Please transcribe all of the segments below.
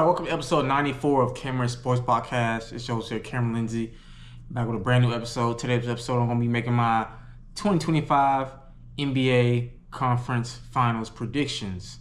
Welcome to episode 94 of Cameron Sports Podcast. It's your host here, Cameron Lindsay, back with a brand new episode. Today's episode, I'm going to be making my 2025 NBA Conference Finals predictions.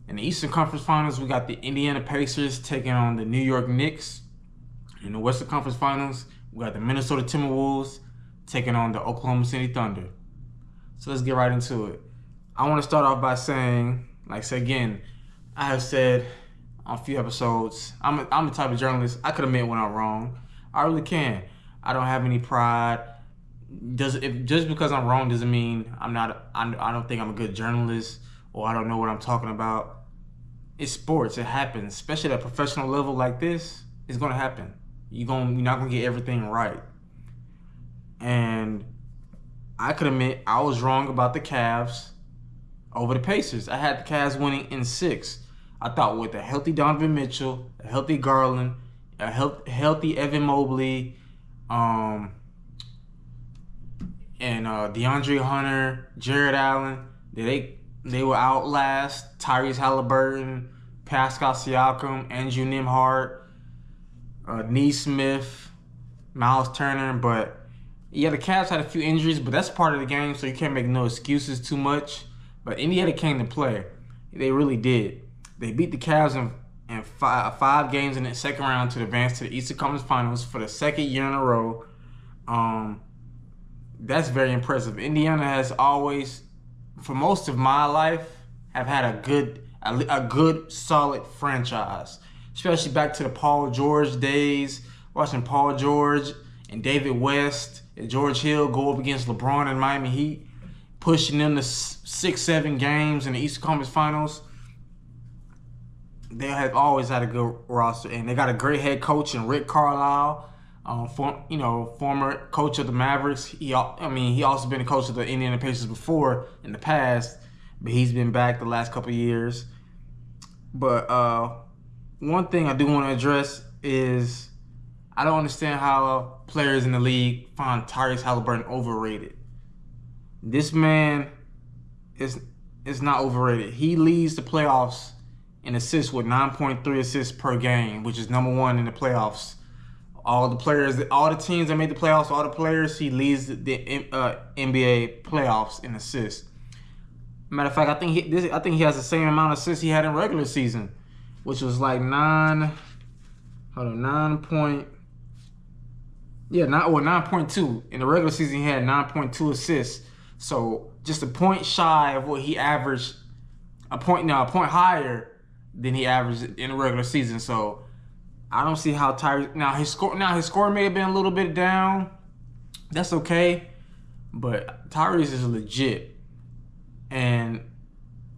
In the Eastern Conference Finals, we got the Indiana Pacers taking on the New York Knicks. In the Western Conference Finals, we got the Minnesota Timberwolves taking on the Oklahoma City Thunder. So let's get right into it. I want to start off by saying, I have said on a few episodes, I'm the type of journalist, I could admit when I'm wrong. I really can. I don't have any pride. Just because I'm wrong doesn't mean I don't think I'm a good journalist or I don't know what I'm talking about. It's sports. It happens. Especially at a professional level like this, it's going to happen. You're not going to get everything right. And I could admit I was wrong about the Cavs over the Pacers. I had the Cavs winning in 6. I thought with a healthy Donovan Mitchell, a healthy Garland, a healthy Evan Mobley, and DeAndre Hunter, Jared Allen, they will outlast Tyrese Halliburton, Pascal Siakam, Andrew Nembhard, Nesmith, Miles Turner. But yeah, the Cavs had a few injuries, but that's part of the game, so you can't make no excuses too much. But Indiana came to play. They really did. They beat the Cavs in five games in the second round to advance to the Eastern Conference Finals for the second year in a row. That's very impressive. Indiana has always, for most of my life, have had a good solid franchise. Especially back to the Paul George days, watching Paul George and David West and George Hill go up against LeBron and Miami Heat, pushing them to 6-7 games in the Eastern Conference Finals. They have always had a good roster, and they got a great head coach in Rick Carlisle, former coach of the Mavericks. He also been a coach of the Indiana Pacers before in the past, but he's been back the last couple of years. But one thing I do want to address is I don't understand how players in the league find Tyrese Halliburton overrated. This man is not overrated. He leads the playoffs in assists with 9.3 assists per game, which is number one in the playoffs. All the teams that made the playoffs, all the players, he leads the NBA playoffs in assists. Matter of fact, I think he has the same amount of assists he had in regular season, which was like 9.2. In the regular season, he had 9.2 assists. So just a point shy of what he averaged, a point higher than he averaged in the regular season. So I don't see how Tyrese. His score may have been a little bit down. That's okay, but Tyrese is legit, and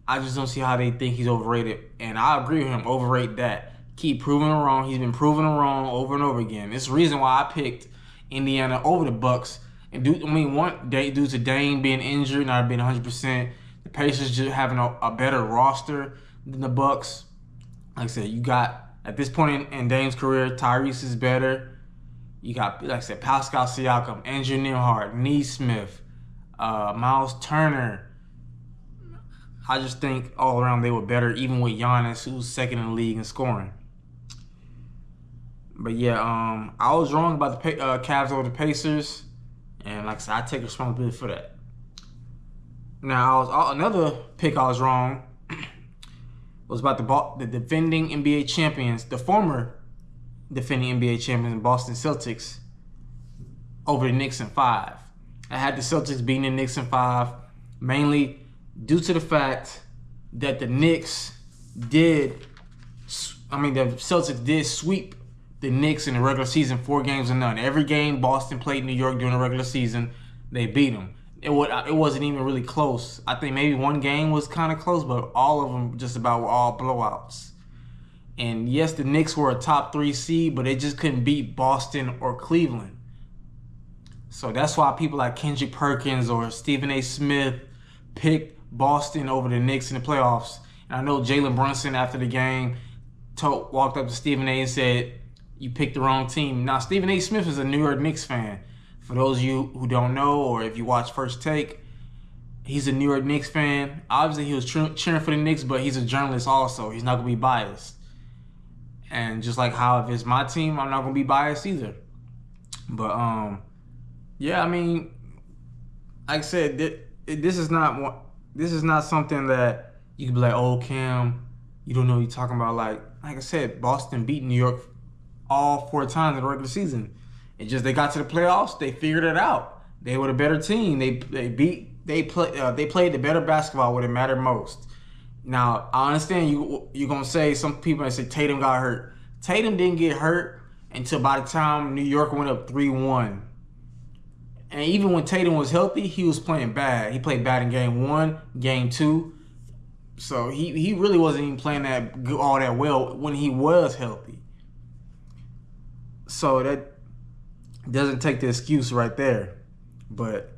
I just don't see how they think he's overrated. And I agree with him. Overrate that. Keep proving him wrong. He's been proven him wrong over and over again. It's the reason why I picked Indiana over the Bucks. And due to Dame being injured, not being 100%, the Pacers just having a better roster than the Bucks. Like I said, you got, at this point in Dame's career, Tyrese is better. You got, like I said, Pascal Siakam, Andrew Nembhard, Nesmith, Miles Turner. I just think all around they were better, even with Giannis, who's second in the league in scoring. But yeah, I was wrong about the Cavs over the Pacers. And like I said, I take responsibility for that. Now, another pick I was wrong was about the defending NBA champions, the former defending NBA champions, Boston Celtics, over the Knicks in 5. I had the Celtics beating the Knicks in 5, mainly due to the fact that the Celtics did sweep the Knicks in the regular season 4-0. Every game Boston played New York during the regular season, they beat them. It wasn't even really close. I think maybe one game was kind of close, but all of them just about were all blowouts. And yes, the Knicks were a top 3 seed, but they just couldn't beat Boston or Cleveland. So that's why people like Kendrick Perkins or Stephen A. Smith picked Boston over the Knicks in the playoffs. And I know Jalen Brunson after the game walked up to Stephen A. and said, "You picked the wrong team." Now, Stephen A. Smith is a New York Knicks fan. For those of you who don't know, or if you watch First Take, he's a New York Knicks fan. Obviously, he was cheering for the Knicks, but he's a journalist also. He's not going to be biased. And just like how if it's my team, I'm not gonna be biased either. But yeah, I mean, like I said, this is not something that you can be like, oh, Cam, you don't know what you're talking about. Like I said, Boston beat New York all 4 times in the regular season. It just they got to the playoffs, they figured it out. They were the better team. They played the better basketball when it mattered most. Now I understand you're gonna say some people that say Tatum got hurt. Tatum didn't get hurt until by the time New York went up 3-1. And even when Tatum was healthy, he was playing bad. He played bad in game 1, game 2. So he really wasn't even playing all that well when he was healthy. So that doesn't take the excuse right there. But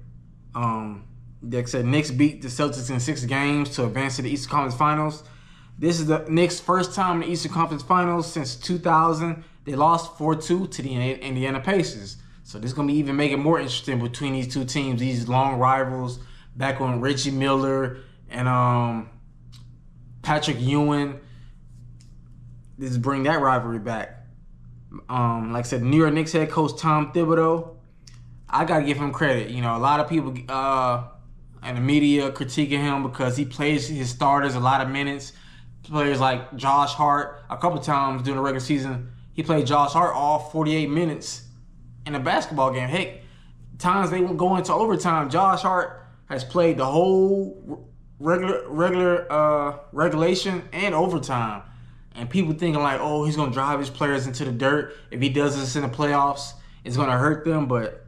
like I said, Knicks beat the Celtics in 6 games to advance to the Eastern Conference Finals. This is the Knicks' first time in the Eastern Conference Finals since 2000. They lost 4-2 to the Indiana Pacers. So this is going to be even make it more interesting between these two teams, these long rivals, back when Reggie Miller and Patrick Ewing. This bring that rivalry back. Like I said, New York Knicks head coach Tom Thibodeau, I got to give him credit. You know, a lot of people in the media critiquing him because he plays his starters a lot of minutes. Players like Josh Hart, a couple times during the regular season, he played Josh Hart all 48 minutes in a basketball game. Heck, times they would go into overtime, Josh Hart has played the whole regulation and overtime. And people thinking like, oh, he's going to drive his players into the dirt. If he does this in the playoffs, it's going to hurt them. But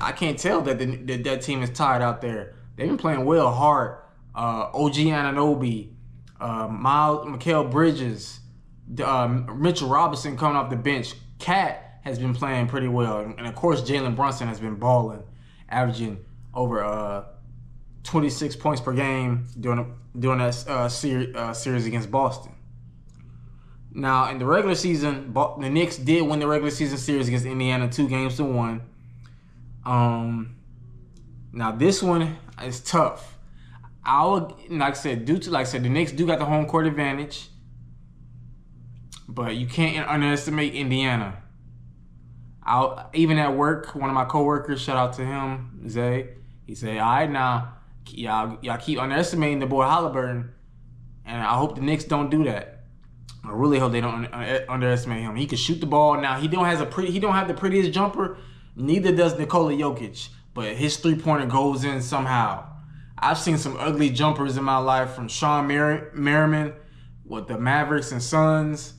I can't tell that that team is tired out there. They've been playing well, hard. OG Anunoby, Mikal Bridges, Mitchell Robinson coming off the bench. Cat has been playing pretty well. And of course, Jalen Brunson has been balling, averaging over 26 points per game during that series against Boston. Now, in the regular season, the Knicks did win the regular season series against Indiana 2-1. Now this one is tough. Like I said, the Knicks do got the home court advantage, but you can't underestimate Indiana. Even at work, one of my coworkers, shout out to him, Zay, he said, all right, now, y'all keep underestimating the boy Halliburton, and I hope the Knicks don't do that. I really hope they don't underestimate him. He can shoot the ball. Now he don't have the prettiest jumper. Neither does Nikola Jokic, but his 3-pointer goes in somehow. I've seen some ugly jumpers in my life, from Sean Merriman with the Mavericks and Suns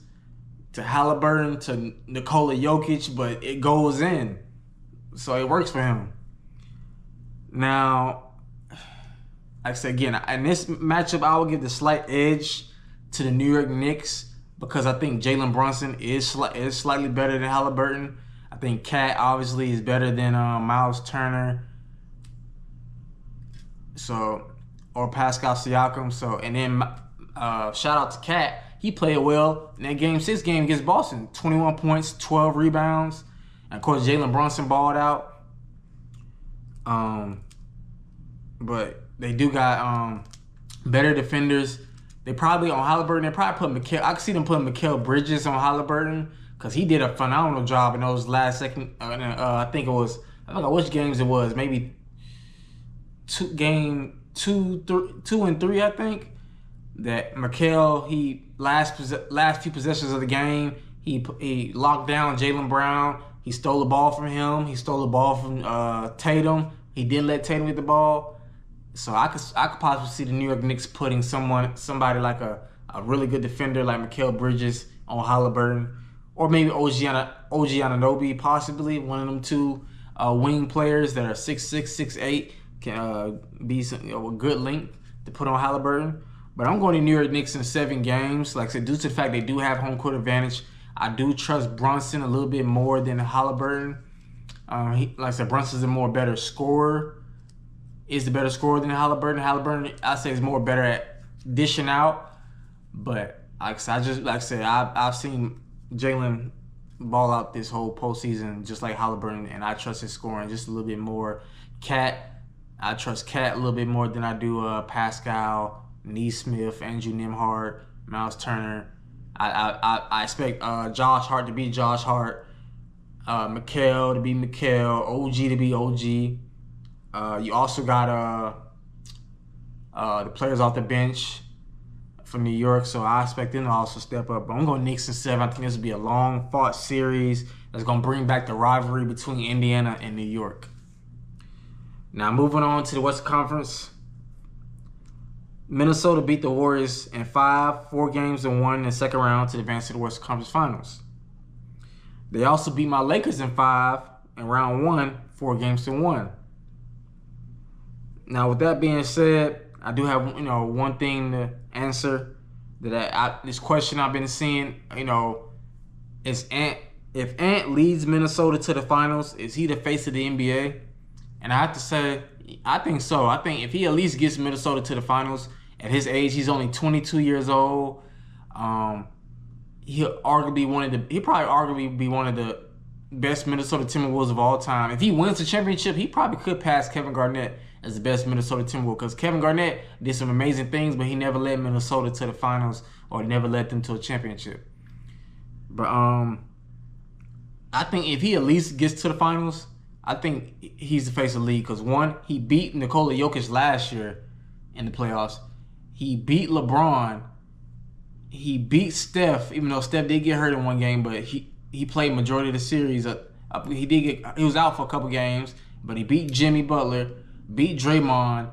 to Halliburton to Nikola Jokic, but it goes in. So it works for him. Now, like I said again, in this matchup, I will give the slight edge to the New York Knicks because I think Jalen Brunson is slightly better than Halliburton. I think Cat obviously is better than Miles Turner. So, or Pascal Siakam. So, and then shout out to Cat. He played well in that Game 6 game against Boston. 21 points, 12 rebounds. And of course, Jalen Brunson balled out. But they do got better defenders. They probably on Halliburton. They probably put I could see them putting Mikal Bridges on Halliburton because he did a phenomenal job in those last second. I forgot which games it was. Maybe game two and three. I think that Mikal, he last few possessions of the game, he locked down Jaylen Brown. He stole the ball from him. He stole the ball from Tatum. He didn't let Tatum get the ball. So I could possibly see the New York Knicks putting somebody like a really good defender like Mikal Bridges on Halliburton, or maybe OG Anunoby, possibly one of them two wing players that are 6'6", 6'8", can be a good length to put on Halliburton. But I'm going to New York Knicks in 7 games. Like I said, due to the fact they do have home court advantage, I do trust Brunson a little bit more than Halliburton. Like I said, Brunson's a better scorer. Is the better scorer than Halliburton. Halliburton, I say, is more better at dishing out. But I've seen Jalen ball out this whole postseason just like Halliburton, and I trust his scoring just a little bit more. I trust Cat a little bit more than I do Pascal, Nesmith, Andrew Nembhard, Miles Turner. I expect Josh Hart to be Josh Hart, Mikal to be Mikal, OG to be OG. You also got the players off the bench from New York, so I expect them to also step up. But I'm going Knicks in 7. I think this will be a long-fought series that's going to bring back the rivalry between Indiana and New York. Now, moving on to the Western Conference. Minnesota beat the Warriors in 5, 4 games and 1 in the second round to advance to the Western Conference Finals. They also beat my Lakers in 5 in round 1, 4 games to 1. Now, with that being said, I do have one thing to answer that this question I've been seeing. Is if Ant leads Minnesota to the finals, is he the face of the NBA? And I have to say, I think so. I think if he at least gets Minnesota to the finals at his age, he's only 22 years old. He'll probably be one of the best Minnesota Timberwolves of all time. If he wins the championship, he probably could pass Kevin Garnett as the best Minnesota Timberwolves, because Kevin Garnett did some amazing things, but he never led Minnesota to the finals or never led them to a championship. But I think if he at least gets to the finals, I think he's the face of the league, because one, he beat Nikola Jokic last year in the playoffs. He beat LeBron. He beat Steph, even though Steph did get hurt in one game, but he played majority of the series. He was out for a couple games, but he beat Jimmy Butler, beat Draymond.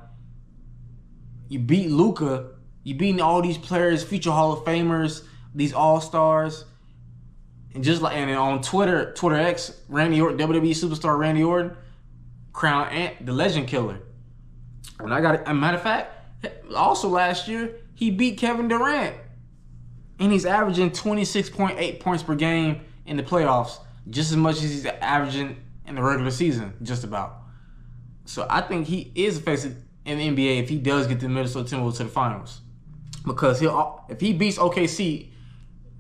You beat Luka. You beat all these players, future Hall of Famers, these All-Stars. And on Twitter X, Randy Orton, WWE superstar Randy Orton, crowned Ant the Legend Killer. And a matter of fact, also last year, he beat Kevin Durant. And he's averaging 26.8 points per game in the playoffs, just as much as he's averaging in the regular season, just about. So I think he is a face in the NBA if he does get the Minnesota Timberwolves to the finals. Because if he beats OKC,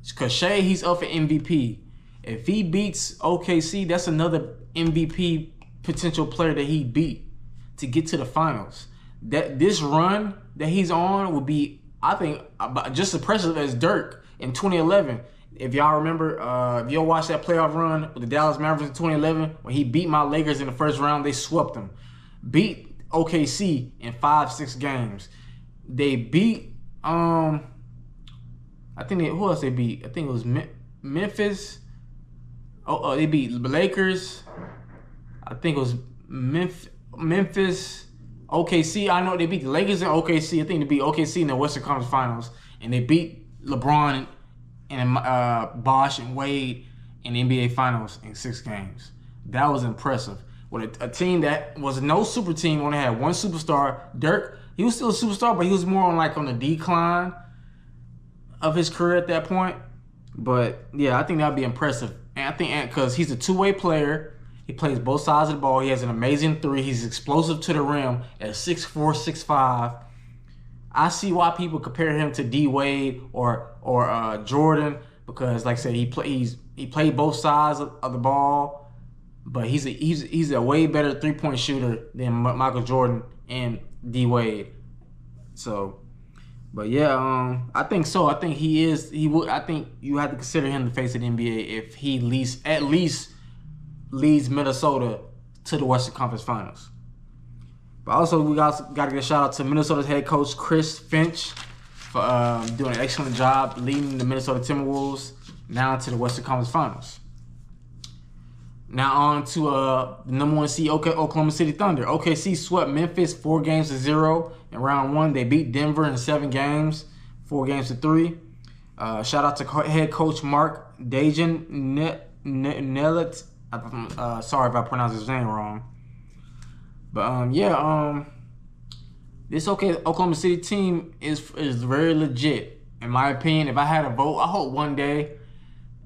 because Shea, he's up for MVP. If he beats OKC, that's another MVP potential player that he beat to get to the finals. This run that he's on would be, I think, just as impressive as Dirk in 2011. If y'all remember, if y'all watched that playoff run with the Dallas Mavericks in 2011, when he beat my Lakers in the first round, they swept them. Beat OKC in 5-6 games. They beat, who else they beat? I think it was Memphis. They beat the Lakers. I think it was Memphis, OKC. I know they beat the Lakers and OKC. I think they beat OKC in the Western Conference Finals. And they beat LeBron and Bosh and Wade in the NBA Finals in 6 games. That was impressive. With a team that was no super team, only had one superstar. Dirk, he was still a superstar, but he was more on the decline of his career at that point. But yeah, I think that'd be impressive. And I think because he's a two-way player, he plays both sides of the ball. He has an amazing 3. He's explosive to the rim at 6'4", 6'5". I see why people compare him to D Wade or Jordan, because like I said, he played both sides of the ball. But he's a way better 3-point shooter than Michael Jordan and D Wade. So, but yeah, I think so. I think he is. I think you have to consider him the face of the NBA if he at least leads Minnesota to the Western Conference Finals. But also, we got to give a shout out to Minnesota's head coach Chris Finch for doing an excellent job leading the Minnesota Timberwolves now to the Western Conference Finals. Now on to the number 1 seed, Oklahoma City Thunder. OKC swept Memphis 4-0 in round 1. They beat Denver in 7 games, 4-3. Shout out to head coach Mark Dajan Nelit. Sorry if I pronounced his name wrong. But this Oklahoma City team is very legit. In my opinion, if I had a vote, I hope one day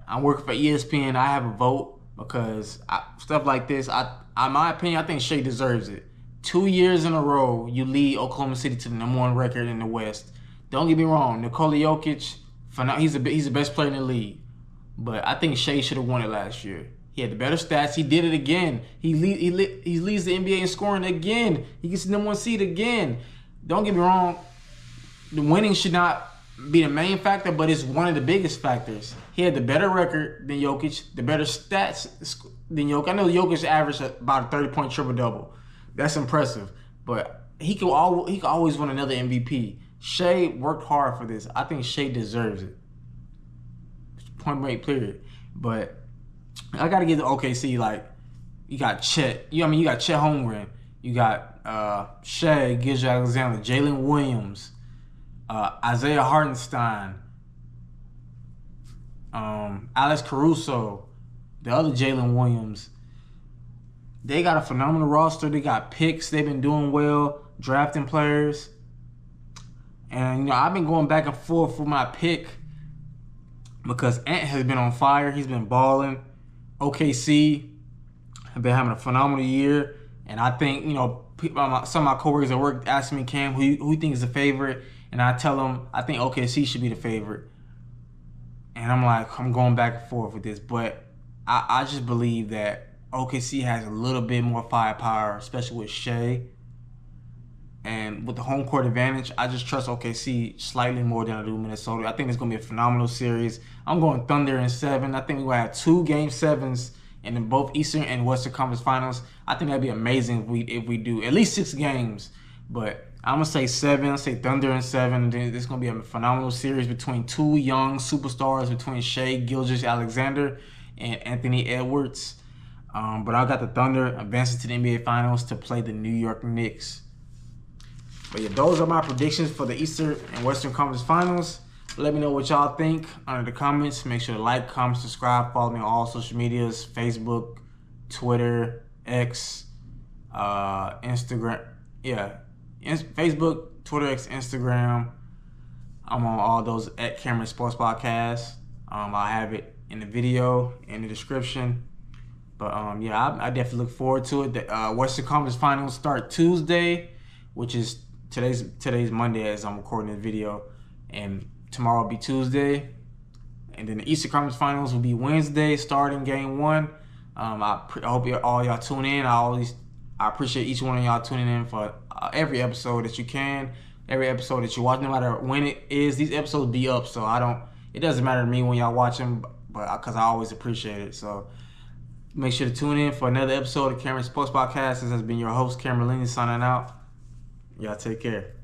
I'm working for ESPN, I have a vote. Because stuff like this, in my opinion, I think Shea deserves it. 2 years in a row, you lead Oklahoma City to the number 1 record in the West. Don't get me wrong, Nikola Jokic, he's the best player in the league. But I think Shea should have won it last year. He had the better stats. He did it again. He leads the NBA in scoring again. He gets the number 1 seed again. Don't get me wrong, the winning should not be the main factor, but it's one of the biggest factors. He had the better record than Jokic, the better stats than Jokic. I know Jokic averaged about a 30-point triple-double. That's impressive. But he could always win another MVP. Shea worked hard for this. I think Shea deserves it. Point blank, period. But I got to give the OKC, like, you got Chet. You got Chet Holmgren. You got Shea, Gilgeous-Alexander, Jalen Williams, Isaiah Hartenstein, Alex Caruso, the other Jalen Williams. They got a phenomenal roster. They got picks. They've been doing well, drafting players. And, I've been going back and forth with my pick because Ant has been on fire. He's been balling. OKC have been having a phenomenal year. And I think, some of my coworkers at work ask me, Cam, who you think is the favorite? And I tell them I think OKC should be the favorite. And I'm going back and forth with this. But I just believe that OKC has a little bit more firepower, especially with Shea. And with the home court advantage, I just trust OKC slightly more than I do Minnesota. I think it's going to be a phenomenal series. I'm going Thunder in 7. I think we're going to have 2 Game 7s in both Eastern and Western Conference Finals. I think that'd be amazing if we do at least 6 games. But I'm going to say 7. I'll say Thunder in 7. Then it's going to be a phenomenal series between 2 young superstars, between Shea Gilgeous-Alexander and Anthony Edwards. But I got the Thunder advancing to the NBA Finals to play the New York Knicks. But yeah, those are my predictions for the Eastern and Western Conference Finals. Let me know what y'all think under the comments. Make sure to like, comment, subscribe, follow me on all social medias, Facebook, Twitter, X, Instagram. Yeah, Facebook, Twitter, X, Instagram. I'm on all those at Cameron Sports Podcast. I'll have it in the video, in the description. But I definitely look forward to it. The Western Conference Finals start Tuesday, which is today's Monday as I'm recording this video, and tomorrow will be Tuesday, and then the Eastern Conference Finals will be Wednesday, starting Game 1. I hope all y'all tune in. I appreciate each one of y'all tuning in for every episode that you can, every episode that you watch, no matter when it is. These episodes be up, so it doesn't matter to me when y'all watch them, but because I always appreciate it. So make sure to tune in for another episode of Cameron Sports Podcast. This has been your host, Cameron Lindsay, signing out. Y'all take care.